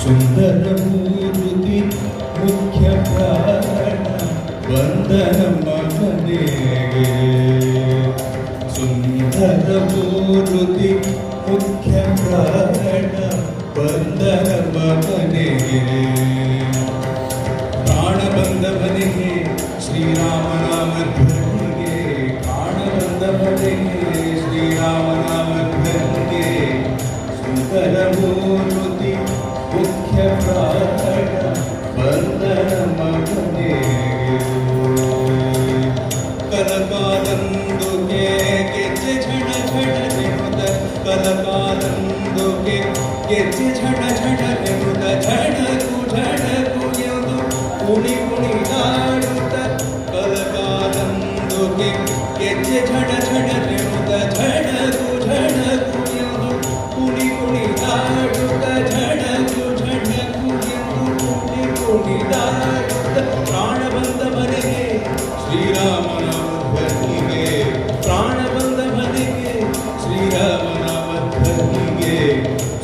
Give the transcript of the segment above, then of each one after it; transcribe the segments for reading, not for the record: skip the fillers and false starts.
ಸುಂದರ ಮೂರ್ತಿ ಮುಖ್ಯ ಪ್ರಾಣ ವಂದನ ಮಗನಿಗೆ ಸುಂದರ ಮೂರ್ತಿ ಮುಖ್ಯ ಪ್ರಾಣ ವಂದನ ಮಗನಿಗೆ ಪ್ರಾಣ ಬಂದ ಮನೆಗೆ ಶ್ರೀರಾಮನಾಮ ಧ್ವನಿಗೆ ಪ್ರಾಣ ಬಂದ ಮನೆಗೆ ಶ್ರೀರಾಮನಾಮ ಧ್ವನಿಗೆ ಸುಂದರ ಮೂರ್ತಿ ಮುಖ್ಯ ಪ್ರಾಣ ವಂದನ ಮಗನಿಗೆ ಕಲಕಾಲಂದುಗೆ ಗೆಜ್ಜೆ ಝಣ ಝಣ ನೆನುತ ಕಲಕಾಲಂದುಗೆ ಗೆಜ್ಜೆ ಝಣ ಝಣ ನೆನುತ ಝಣಕು ಝಣಕು ಎಂದು ಕುಣಿ ಕುಣಿದಾಡುತ್ತ ಕಲಕಾಲಂದುಗೆ ಗೆಜ್ಜೆ ಝಣ ಝಣ ನೆನುತ ಝಣಕು ಝಣಕು ಎಂದು ಕುಣಿ ಕುಣಿದಾಡುತ್ತ ಝಣಕು ಝಣಕು ಎಂದು ಕುಣಿ ಕುಣಿದಾಡುತ್ತ ಪ್ರಾಣ ಬಂದ ಮನೆಗೆ ಶ್ರೀರಾಮನಾಮ ಧ್ವನಿಗೆ ಪ್ರಾಣ ಬಂದ ಮನೆಗೆ ಶ್ರೀರಾಮನಾಮ ಧ್ವನಿಗೆ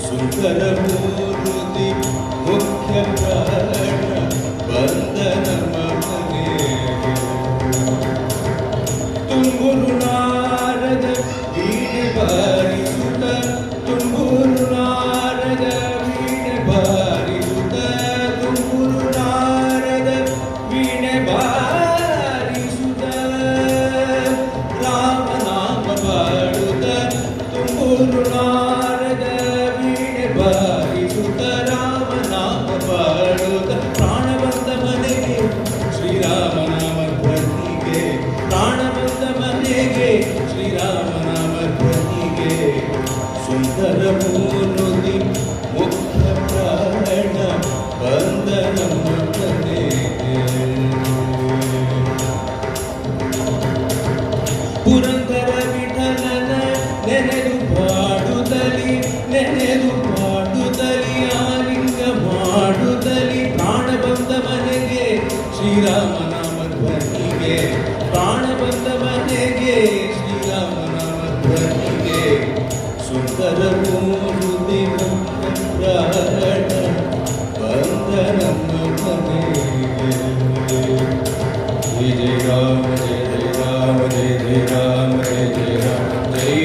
ಸುಂದರ ಮೂರ್ತಿ ಮುಖ್ಯ ಪ್ರಾಣ ವಂದನ ಮಗನಿಗೆ ತುಂಬುರು ನಾರದ ವೀಣೆ ಬಾರಿಸುತ್ತ ತುಂಬುರು ನಾರದ ವೀಣೆ ಬಾರಿಸುತ್ತ ತುಂಬುರು ನಾರದ ವೀಣೆ ಬಾರಿಸುತ್ತ ರಾಮನಾಮ ಬಾಡುತ್ತ ತುಂಬುರು ನಾರದ ವೀಣೆ ಬಾರಿಸುತ್ತ ರಾಮನಾಮ ಬಾಡುತ್ತ ಪ್ರಾಣ ಬಂದ ಮನೆಗೆ ಶ್ರೀರಾಮನಾಮ ಧ್ವನಿಗೆ ಪ್ರಾಣ ಬಂದ ಮನೆಗೆ ಶ್ರೀರಾಮನಾಮ ಧ್ವನಿಗೆ ಸುಂದರ ಮೂರ್ತಿ ಮುಖ್ಯ ಪ್ರಾಣ ವಂದನ ಮಗನಿಗೆ ಪುರಂದರ ವಿಠಲನ ನೆನೆದು ಪಾಡುತ್ತಲಿ ಆಲಿಂಗ ಮಾಡುತ್ತಲಿ ಪ್ರಾಣ ಬಂದ ಮನೆಗೆ ಶ್ರೀರಾಮನಾಮ ಧ್ವನಿಗೆ ಪ್ರಾಣ ಬಂದ ಮನೆಗೆ ಶ್ರೀರಾಮನಾಮ ಧ್ವನಿಗೆ ಸುಂದರ ಮೂರ್ತಿ ಪ್ರಾಣ ವಂದನ ಮಗನಿಗೆ ಜಯ ಜಯ ರಾಮ ಜಯ ಜಯ ರಾಮ ಜಯ ಜಯ ರಾಮ ಜಯ ಜಯ ರಾಮ ಜಯ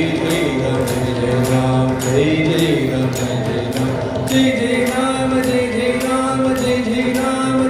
ಜಯ ರಾಮ ಜಯ ಜಯ ರಾಮ ಜಯ ಜಯ ರಾಮ ಜಯ ಜಯ ರಾಮ ಜಯ ಜಯ ರಾಮ ಜಯ ಜಯ ರಾಮ